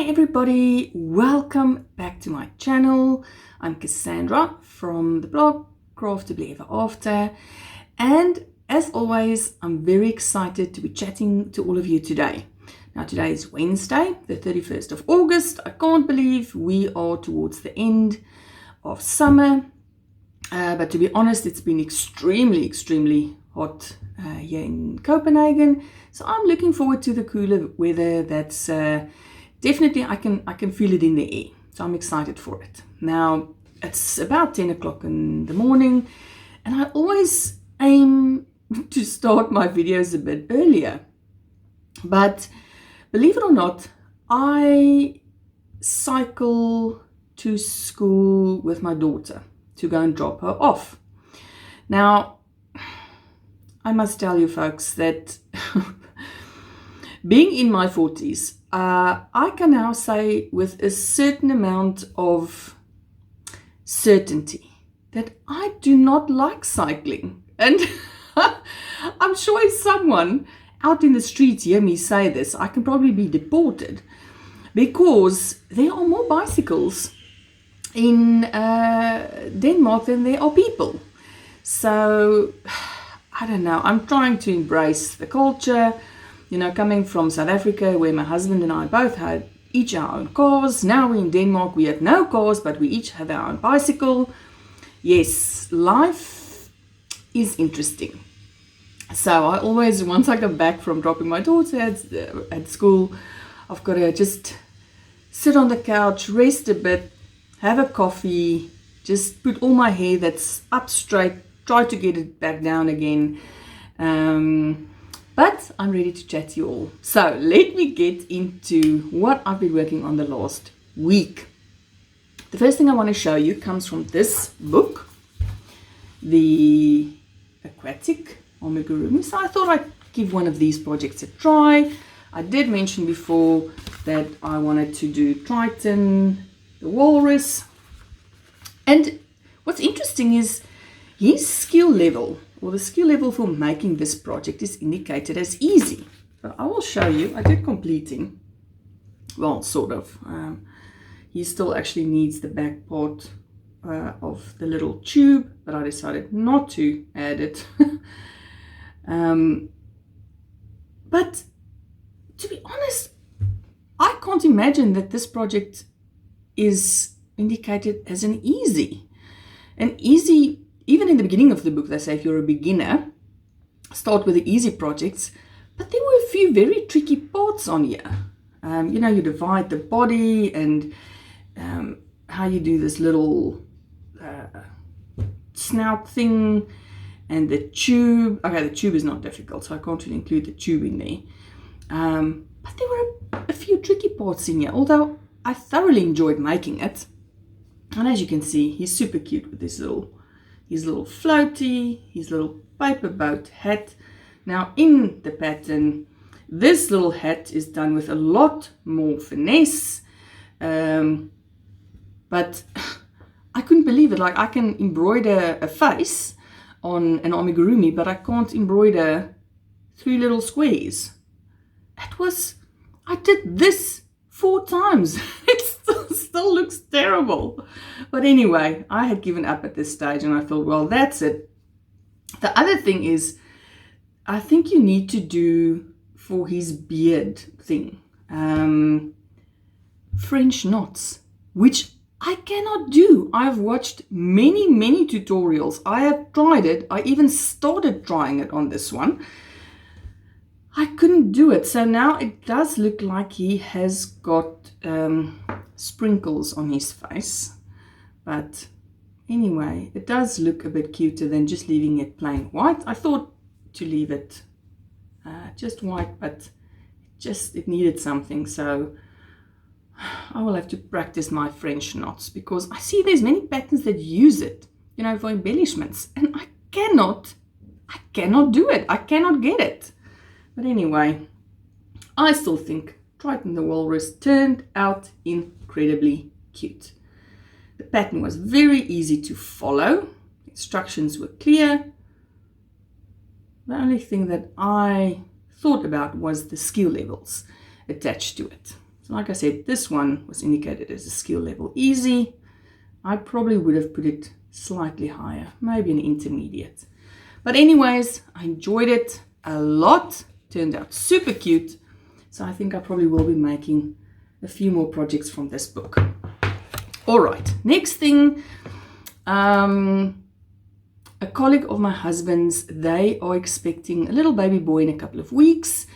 Hi everybody, welcome back to my channel. I'm Cassandra from the blog Craftably Ever After, and as always I'm very excited to be chatting to all of you today. Now today is Wednesday, the 31st of August. I can't believe we are towards the end of summer, but to be honest it's been extremely hot here in Copenhagen, so I'm looking forward to the cooler weather. That's definitely I can feel it in the air, so I'm excited for it. Now it's about 10 o'clock in the morning, and I always aim to start my videos a bit earlier, but believe it or not, I cycle to school with my daughter to go and drop her off. Now I must tell you folks that being in my 40s, I can now say with a certain amount of certainty that I do not like cycling. And I'm sure if someone out in the streets hear me say this, I can probably be deported, because there are more bicycles in Denmark than there are people. So I don't know, I'm trying to embrace the culture. You know, coming from South Africa, where my husband and I both had each our own cars. Now we're in Denmark, we have no cars, but we each have our own bicycle. Yes, life is interesting. So I always, once I come back from dropping my daughter at school, I've got to just sit on the couch, rest a bit, have a coffee, just put all my hair that's up straight, try to get it back down again. But I'm ready to chat to you all. So let me get into what I've been working on the last week. The first thing I want to show you comes from this book, the Aquatic Amigurumi. So I thought I'd give one of these projects a try. I did mention before that I wanted to do Triton, the walrus. And what's interesting is his skill level, or the skill level for making this project, is indicated as easy. But I will show you. I did complete him. Well, sort of. He still actually needs the back part of the little tube, but I decided not to add it. But to be honest, I can't imagine that this project is indicated as an easy. Even in the beginning of the book, they say if you're a beginner, start with the easy projects. But there were a few very tricky parts on here. You know, you divide the body, and how you do this little snout thing, and the tube. Okay, the tube is not difficult, so I can't really include the tube in there. But there were a few tricky parts in here, although I thoroughly enjoyed making it. And as you can see, he's super cute with his little floaty, his little paper boat hat. Now in the pattern, this little hat is done with a lot more finesse, but I couldn't believe it. Like, I can embroider a face on an amigurumi, but I can't embroider 3 little squares. I did this 4 times. It still looks terrible. But anyway, I had given up at this stage, and I thought, well, that's it. The other thing is, I think you need to do for his beard thing, French knots, which I cannot do. I've watched many tutorials. I have tried it. I even started trying it on this one. I couldn't do it. So now it does look like he has got sprinkles on his face. But anyway, it does look a bit cuter than just leaving it plain white. I thought to leave it just white, but it needed something. So I will have to practice my French knots, because I see there's many patterns that use it, you know, for embellishments. And I cannot do it. I cannot get it. But anyway, I still think Triton the walrus turned out incredibly cute. The pattern was very easy to follow. Instructions were clear. The only thing that I thought about was the skill levels attached to it. So like I said, this one was indicated as a skill level easy. I probably would have put it slightly higher, maybe an intermediate. But anyways, I enjoyed it a lot. Turned out super cute. So I think I probably will be making a few more projects from this book. All right, next thing. A colleague of my husband's, they are expecting a little baby boy in a couple of weeks.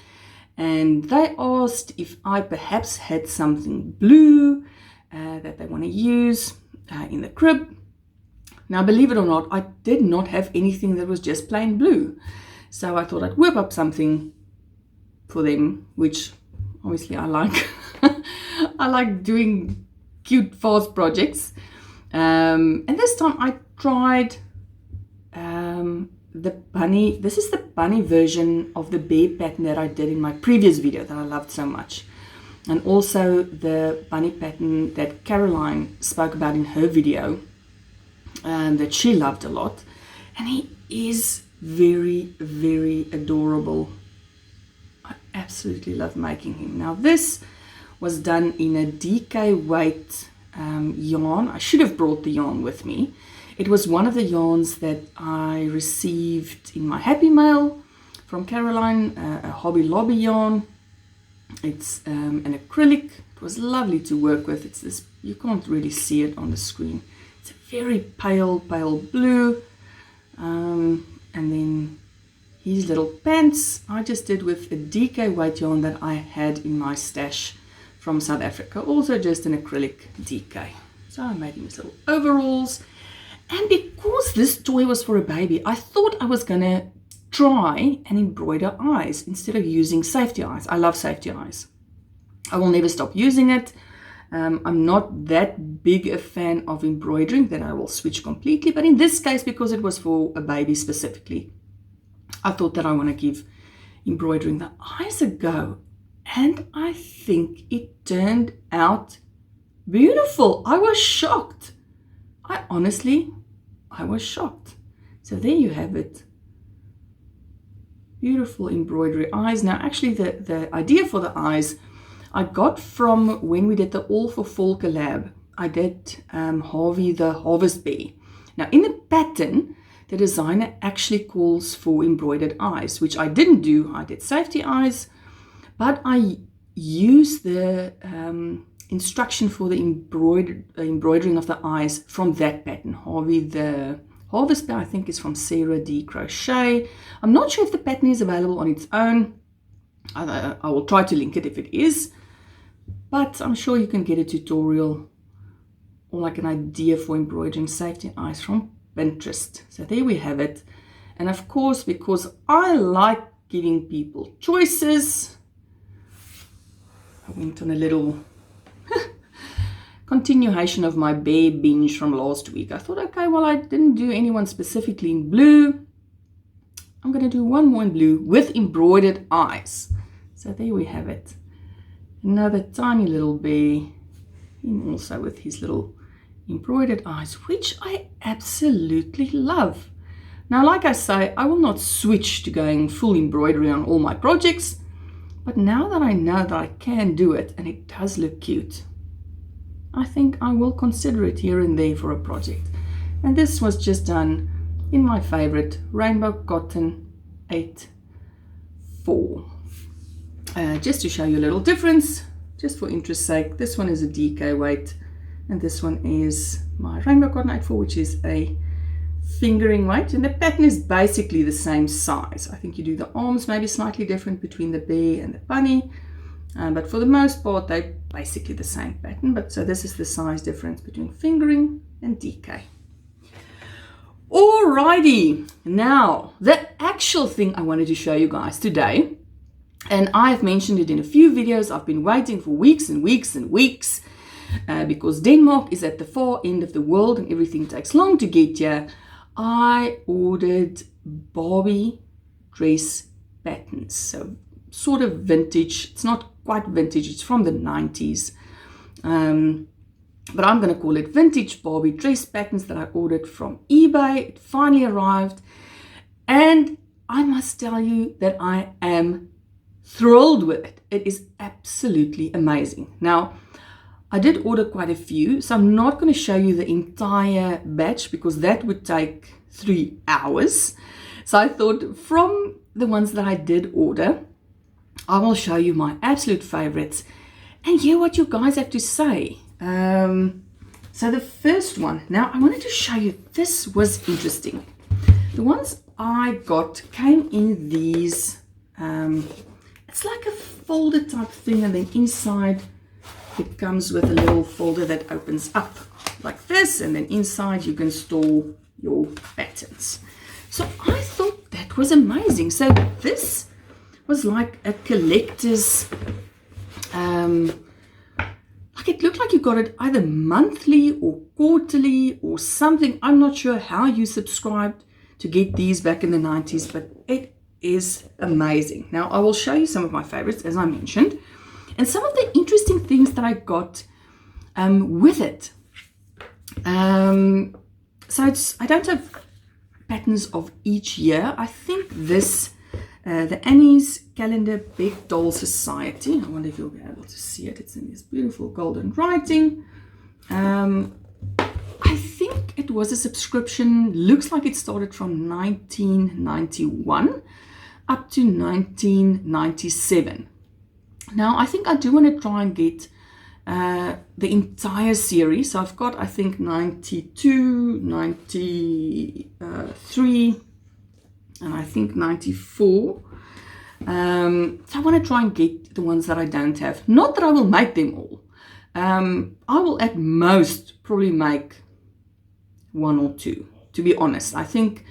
And they asked if I perhaps had something blue that they want to use in the crib. Now, believe it or not, I did not have anything that was just plain blue. So I thought I'd whip up something for them, which obviously I like. I like doing cute, fast projects. And this time I tried the bunny. This is the bunny version of the bear pattern that I did in my previous video that I loved so much. And also the bunny pattern that Caroline spoke about in her video that she loved a lot. And he is very, very adorable. I absolutely love making him. Now this was done in a DK weight yarn. I should have brought the yarn with me. It was one of the yarns that I received in my Happy Mail from Caroline, a Hobby Lobby yarn. It's an acrylic. It was lovely to work with. It's this, you can't really see it on the screen. It's a very pale blue. And then his little pants I just did with a DK weight yarn that I had in my stash from South Africa. Also just an acrylic DK. So I made him his little overalls. And because this toy was for a baby, I thought I was going to try and embroider eyes instead of using safety eyes. I love safety eyes. I will never stop using it. I'm not that big a fan of embroidering that I will switch completely. But in this case, because it was for a baby specifically, I thought that I want to give embroidering the eyes a go. And I think it turned out beautiful. I was shocked. I was shocked. So there you have it. Beautiful embroidery eyes. Now, actually, the idea for the eyes I got from when we did the All for Fall collab. I did Harvey the Harvest Bear. Now, in the pattern, the designer actually calls for embroidered eyes, which I didn't do. I did safety eyes, but I used the instruction for the embroidering of the eyes from that pattern. Harvey the Harvest Bear, I think, is from Sarah D. Crochet. I'm not sure if the pattern is available on its own. I will try to link it if it is, but I'm sure you can get a tutorial or like an idea for embroidering safety eyes from Pinterest. So there we have it. And of course, because I like giving people choices, I went on a little continuation of my bear binge from last week. I thought, okay, well, I didn't do anyone specifically in blue. I'm going to do one more in blue with embroidered eyes. So there we have it. Another tiny little bear, and also with his little embroidered eyes, which I absolutely love. Now, like I say, I will not switch to going full embroidery on all my projects, but now that I know that I can do it and it does look cute, I think I will consider it here and there for a project. And this was just done in my favorite Rainbow Cotton 8/4. Just to show you a little difference, just for interest's sake, this one is a DK weight, and this one is my Rainbow Cotton 8/4, which is a fingering weight, and the pattern is basically the same size. I think you do the arms maybe slightly different between the bear and the bunny, but for the most part they're basically the same pattern. But so this is the size difference between fingering and DK. Alrighty, now the actual thing I wanted to show you guys today, and I've mentioned it in a few videos. I've been waiting for weeks and weeks and weeks because Denmark is at the far end of the world and everything takes long to get here. I ordered Barbie dress patterns, so sort of vintage. It's not quite vintage, it's from the 90s, but I'm going to call it vintage Barbie dress patterns that I ordered from eBay. It finally arrived, and I must tell you that I am thrilled with it. It is absolutely amazing. Now, I did order quite a few, so I'm not going to show you the entire batch because that would take 3 hours. So I thought from the ones that I did order, I will show you my absolute favorites and hear what you guys have to say. So the first one, now I wanted to show you, this was interesting. The ones I got came in these, it's like a folder type thing, and then inside it comes with a little folder that opens up like this, and then inside you can store your patterns. So I thought that was amazing. So this was like a collector's, like it looked like you got it either monthly or quarterly or something. I'm not sure how you subscribed to get these back in the 90s, but it is amazing. Now I will show you some of my favorites, as I mentioned, and some of the interesting things that I got with it. So I don't have patterns of each year. I think this, the Annie's Calendar Big Doll Society. I wonder if you'll be able to see it. It's in this beautiful golden writing. I think it was a subscription. Looks like it started from 1991 up to 1997. Now, I think I do want to try and get the entire series. So I've got, I think, 92, 93, and I think 94. So I want to try and get the ones that I don't have. Not that I will make them all. I will at most probably make 1 or 2, to be honest. I think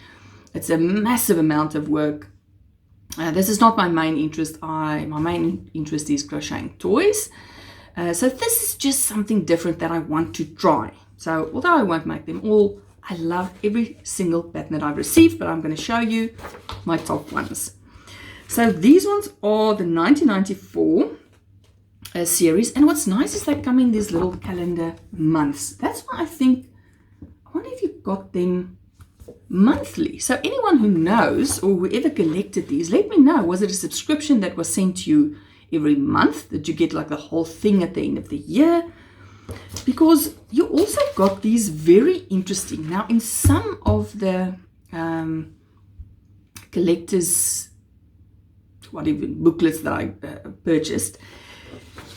it's a massive amount of work. This is not my main interest. My main interest is crocheting toys. So this is just something different that I want to try. So although I won't make them all, I love every single pattern that I've received, but I'm going to show you my top ones. So these ones are the 1994 series. And what's nice is they come in these little calendar months. That's why I think, I wonder if you got them monthly. So anyone who knows or whoever collected these, let me know. Was it a subscription that was sent to you every month? Did you get like the whole thing at the end of the year? Because you also got these very interesting. Now, in some of the collectors, whatever booklets that I purchased,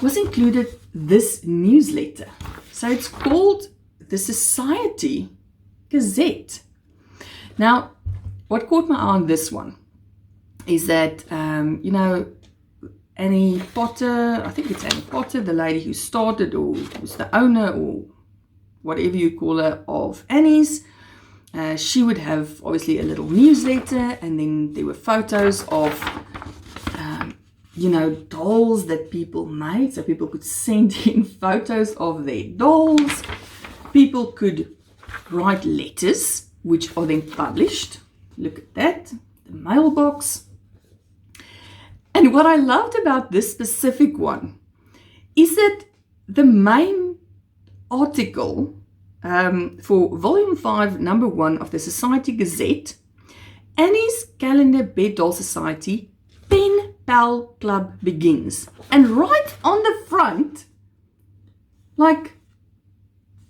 was included this newsletter. So it's called the Society Gazette. Now, what caught my eye on this one is that, you know, Annie Potter, I think it's Annie Potter, the lady who started or who's the owner or whatever you call her of Annie's, she would have obviously a little newsletter, and then there were photos of, you know, dolls that people made. So people could send in photos of their dolls. People could write letters, which are then published. Look at that, the mailbox. And what I loved about this specific one is that the main article for Volume 5, Number 1 of the Society Gazette, Annie's Calendar Bed Doll Society Pen Pal Club begins. And right on the front, like,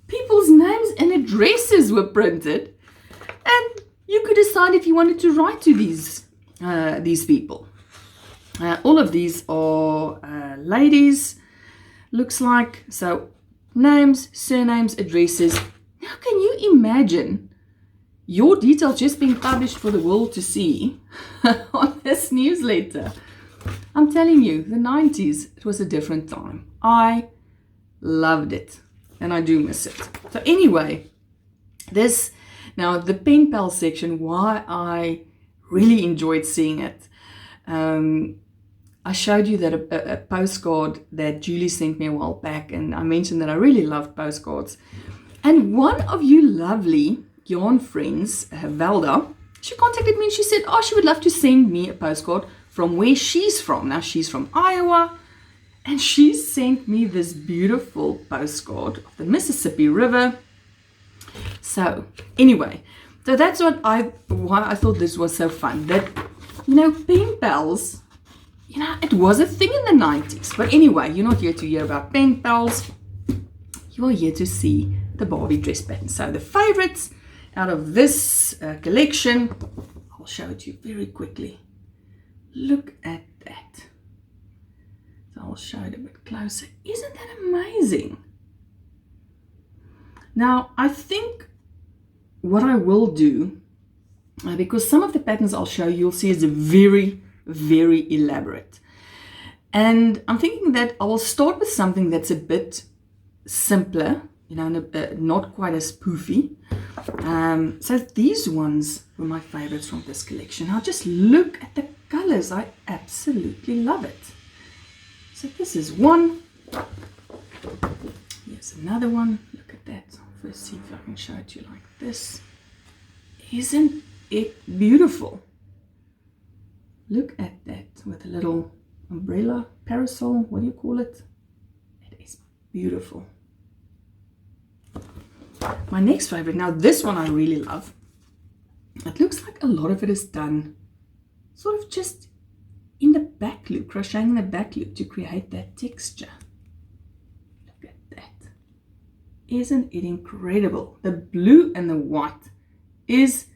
people's names and addresses were printed, and you could decide if you wanted to write to these people. All of these are ladies, looks like. So names, surnames, addresses. Now, can you imagine your details just being published for the world to see on this newsletter? I'm telling you, the 90s, it was a different time. I loved it, and I do miss it. So anyway, this, now the pen pal section, why I really enjoyed seeing it. I showed you that a postcard that Julie sent me a while back, and I mentioned that I really loved postcards. And one of you lovely yarn friends, Velda, she contacted me and she said, oh, she would love to send me a postcard from where she's from. Now, she's from Iowa, and she sent me this beautiful postcard of the Mississippi River. So anyway, so that's why I thought this was so fun. That, you know, pen pals, you know, it was a thing in the 90s. But anyway, you're not here to hear about pen pals. You're here to see the Barbie dress pattern. So the favorites out of this collection, I'll show it to you very quickly. Look at that. So I'll show it a bit closer. Isn't that amazing? Now, I think what I will do, because some of the patterns I'll show you, you'll see is very, very elaborate. And I'm thinking that I will start with something that's a bit simpler, you know, not quite as poofy. So these ones were my favorites from this collection. Now just look at the colors. I absolutely love it. So this is one. Here's another one. Look at that. I'll first see if I can show it to you like this. Isn't it beautiful? Look at that with a little umbrella, parasol, what do you call it? It is beautiful. My next favorite, now this one I really love. It looks like a lot of it is done sort of just in the back loop, crocheting in the back loop to create that texture. Look at that. Isn't it incredible? The blue and the white is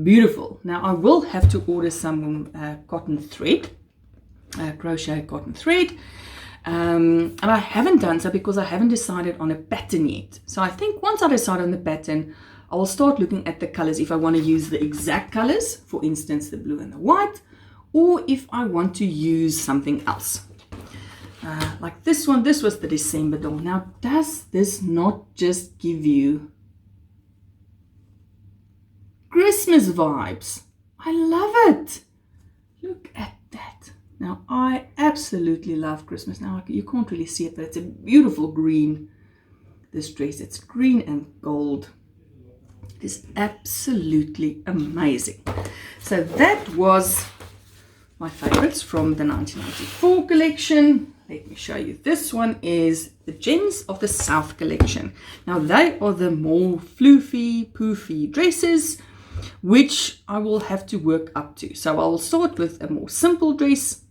beautiful. Now I will have to order some cotton thread, crochet cotton thread. And I haven't done so because I haven't decided on a pattern yet. So I think once I decide on the pattern, I will start looking at the colors if I want to use the exact colors, for instance, the blue and the white, or if I want to use something else. Like this one, this was the December doll. Now, does this not just give you Christmas vibes? I love it. Look at that. Now, I absolutely love Christmas. Now, you can't really see it, but it's a beautiful green, this dress. It's green and gold. It is absolutely amazing. So that was my favorites from the 1994 collection. Let me show you. This one is the Gems of the South collection. Now, they are the more floofy, poofy dresses, which I will have to work up to. So I will start with a more simple dress.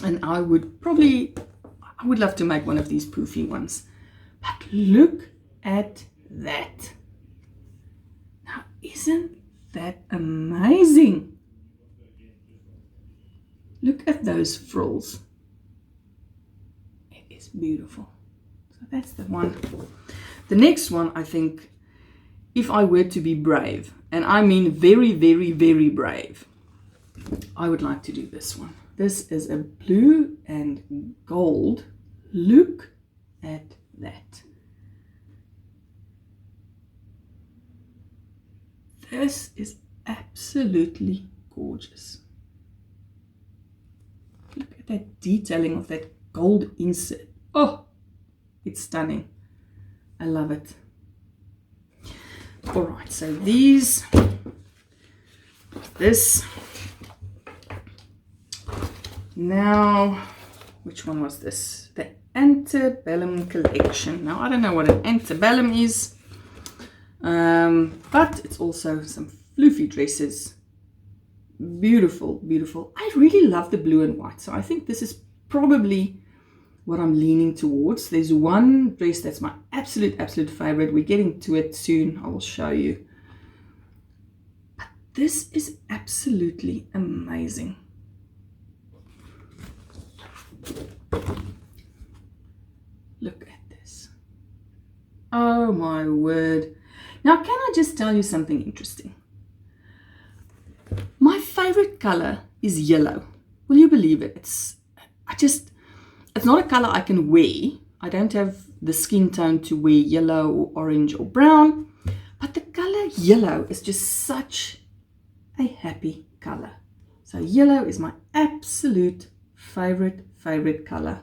And I would love to make one of these poofy ones. But look at that. Now, isn't that amazing? Look at those frills. It is beautiful. So that's the one. The next one, I think, if I were to be brave, and I mean very, very, very brave, I would like to do this one. This is a blue and gold. Look at that. This is absolutely gorgeous. Look at that detailing of that gold insert. Oh, it's stunning. I love it. All right, so this. Now, which one was this? The Antebellum collection. Now, I don't know what an antebellum is, but it's also some floofy dresses. Beautiful, beautiful. I really love the blue and white, so I think this is probably what I'm leaning towards. There's one dress that's my absolute favorite. We're getting to it soon. I will show you. But this is absolutely amazing. Look at this. Oh my word. Now, can I just tell you something interesting? My favorite color is yellow. Will you believe it? It's not a color I can wear. I don't have the skin tone to wear yellow or orange or brown, but the color yellow is just such a happy color. So yellow is my absolute favorite color.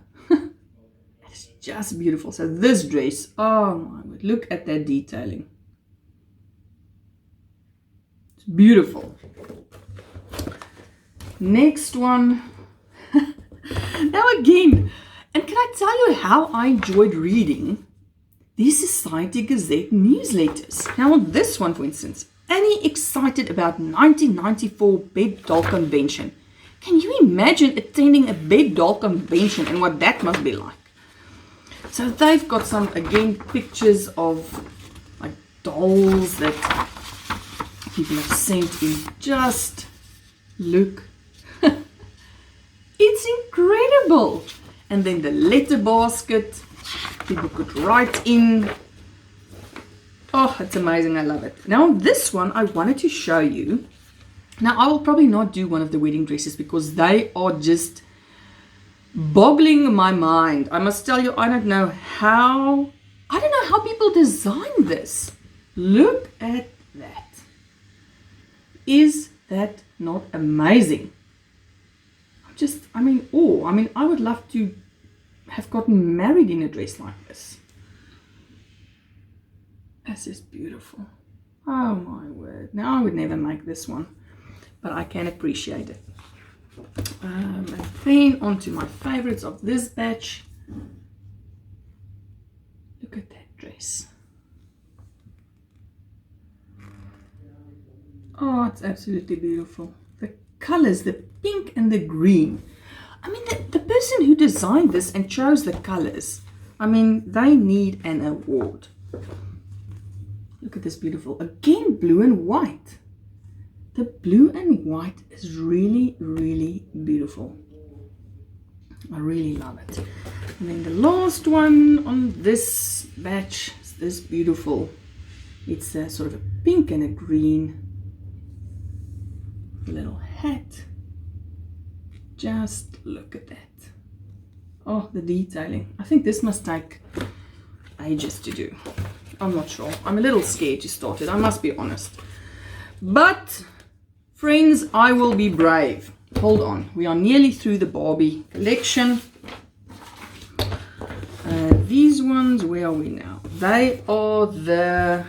It's just beautiful. So this dress, oh my word, look at that detailing. It's beautiful. Next one. Now again, and can I tell you how I enjoyed reading these Society Gazette newsletters? Now on this one, for instance, Annie excited about 1994 bed doll convention. Can you imagine attending a big doll convention and what that must be like? So they've got some, again, pictures of like dolls that people have sent in. Just look. It's incredible. And then the letter basket. People could write in. Oh, it's amazing. I love it. Now, this one I wanted to show you. Now, I will probably not do one of the wedding dresses because they are just boggling my mind. I must tell you, I don't know how people design this. Look at that. Is that not amazing? I would love to have gotten married in a dress like this. This is beautiful. Oh my word. Now, I would never make this one, but I can appreciate it. And then on to my favorites of this batch. Look at that dress. Oh, it's absolutely beautiful. The colors, the pink and the green. I mean, the person who designed this and chose the colors, I mean, they need an award. Look at this beautiful, again, blue and white. The blue and white is really, really beautiful. I really love it. And then the last one on this batch is this beautiful. It's a sort of a pink and a green little hat. Just look at that. Oh, the detailing. I think this must take ages to do. I'm not sure. I'm a little scared to start it, I must be honest. But friends, I will be brave. Hold on. We are nearly through the Barbie collection. These ones, where are we now? They are the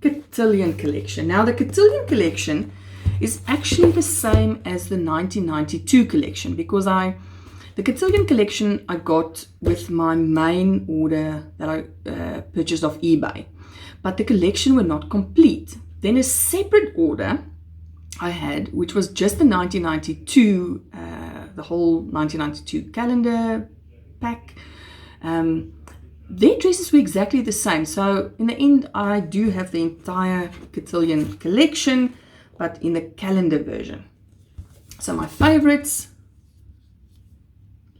Cotillion collection. Now, the Cotillion collection is actually the same as the 1992 collection because the Cotillion collection I got with my main order that I purchased off eBay. But the collection were not complete. Then a separate order I had, which was just the 1992, the whole 1992 calendar pack. Their dresses were exactly the same. So in the end, I do have the entire Cotillion collection, but in the calendar version. So my favorites.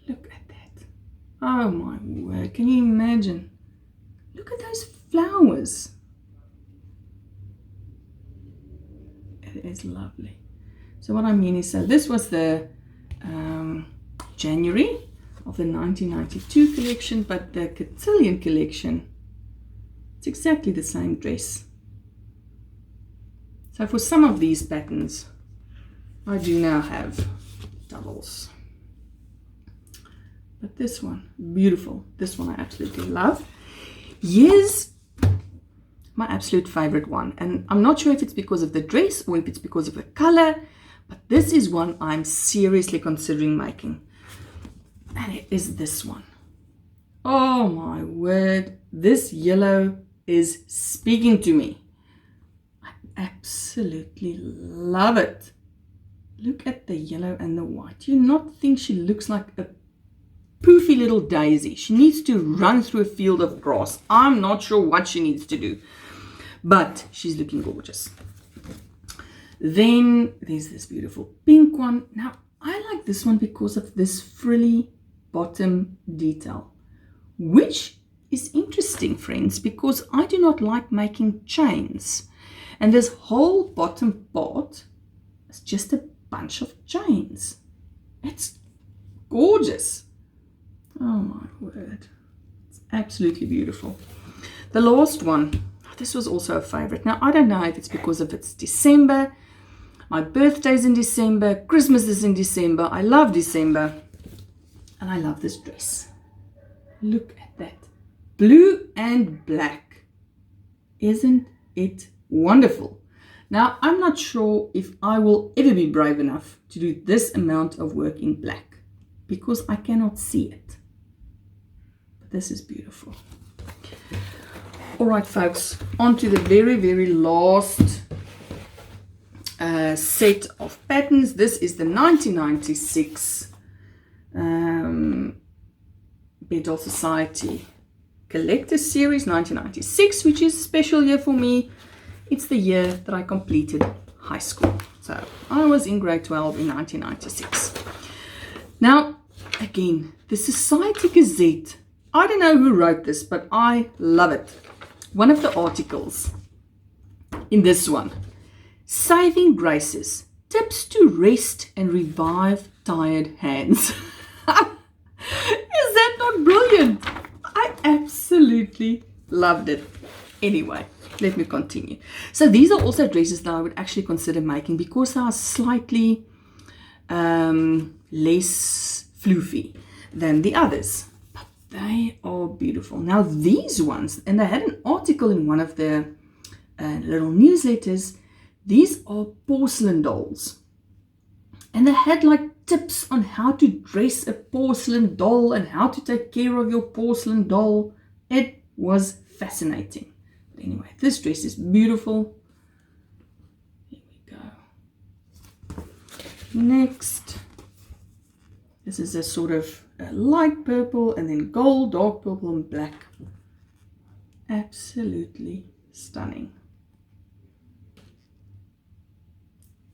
Look at that. Oh my word. Can you imagine? Look at those flowers. It is lovely. So what I mean is, so this was the January of the 1992 collection, but the Cotillion collection, it's exactly the same dress. So for some of these patterns, I do now have doubles. But this one, beautiful. This one I absolutely love. Here's my absolute favorite one. And I'm not sure if it's because of the dress or if it's because of the color, but this is one I'm seriously considering making. And it is this one. Oh my word. This yellow is speaking to me. I absolutely love it. Look at the yellow and the white. Do you not think she looks like a poofy little daisy? She needs to run through a field of grass. I'm not sure what she needs to do, but she's looking gorgeous. Then there's this beautiful pink one. Now, I like this one because of this frilly bottom detail, which is interesting, friends, because I do not like making chains. And this whole bottom part is just a bunch of chains. It's gorgeous. Oh my word. It's absolutely beautiful. The last one, this was also a favorite. Now, I don't know if it's because of it's December. My birthday's in December. Christmas is in December. I love December. And I love this dress. Look at that. Blue and black. Isn't it wonderful? Now, I'm not sure if I will ever be brave enough to do this amount of work in black because I cannot see it. But this is beautiful. All right, folks, on to the very, very last set of patterns. This is the 1996 Beddoll Society Collector's Series 1996, which is a special year for me. It's the year that I completed high school. So I was in grade 12 in 1996. Now, again, the Society Gazette. I don't know who wrote this, but I love it. One of the articles in this one, Saving Graces, Tips to Rest and Revive Tired Hands. Is that not brilliant? I absolutely loved it. Anyway, let me continue. So these are also dresses that I would actually consider making because they are slightly less floofy than the others. But they are beautiful. Now these ones, and they had an article in one of the little newsletters, these are porcelain dolls. And they had like tips on how to dress a porcelain doll and how to take care of your porcelain doll. It was fascinating. But anyway, this dress is beautiful. Here we go. Next, this is a sort of a light purple and then gold, dark purple and black. Absolutely stunning.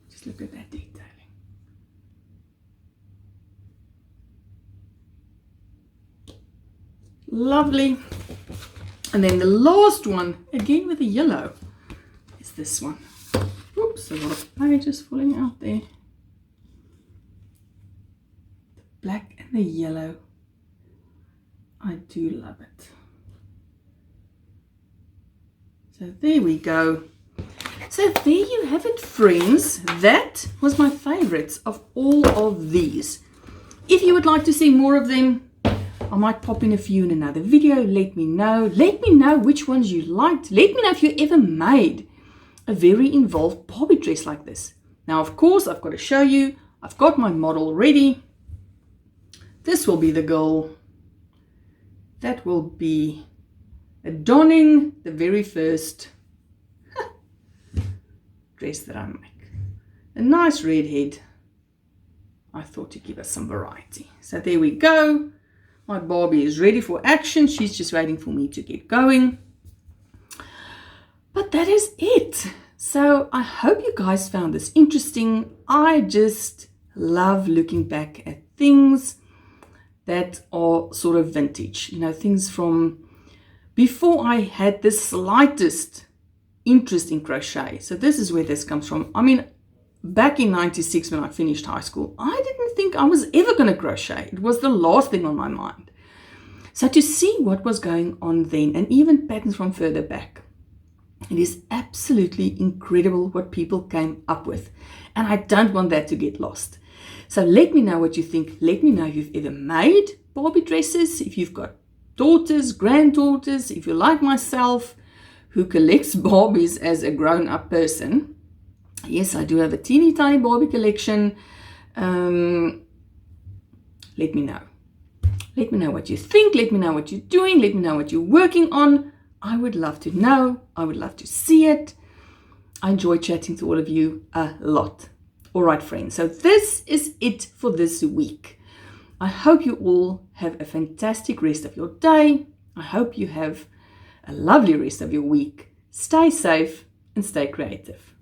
Just look at that detailing. Lovely. And then the last one, again with the yellow, is this one. Oops, a lot of pages falling out there. The black and the yellow. I do love it. So there we go. So there you have it, friends. That was my favorites of all of these. If you would like to see more of them, I might pop in a few in another video. Let me know. Let me know which ones you liked. Let me know if you ever made a very involved Barbie dress like this. Now, of course, I've got to show you. I've got my model ready. This will be the girl that will be adorning the very first dress that I make. A nice red head. I thought to give us some variety. So there we go. My Barbie is ready for action. She's just waiting for me to get going. But that is it. So I hope you guys found this interesting. I just love looking back at things that are sort of vintage. You know, things from before I had the slightest interest in crochet. So this is where this comes from. I mean, back in 96 when I finished high school, I didn't think I was ever going to crochet. It was the last thing on my mind. So to see what was going on then, and even patterns from further back, it is absolutely incredible what people came up with. And I don't want that to get lost. So let me know what you think. Let me know if you've ever made Barbie dresses, if you've got daughters, granddaughters, if you're like myself, who collects Barbies as a grown-up person. Yes, I do have a teeny tiny Barbie collection. Let me know. Let me know what you think. Let me know what you're doing. Let me know what you're working on. I would love to know. I would love to see it. I enjoy chatting to all of you a lot. All right, friends. So this is it for this week. I hope you all have a fantastic rest of your day. I hope you have a lovely rest of your week. Stay safe and stay creative.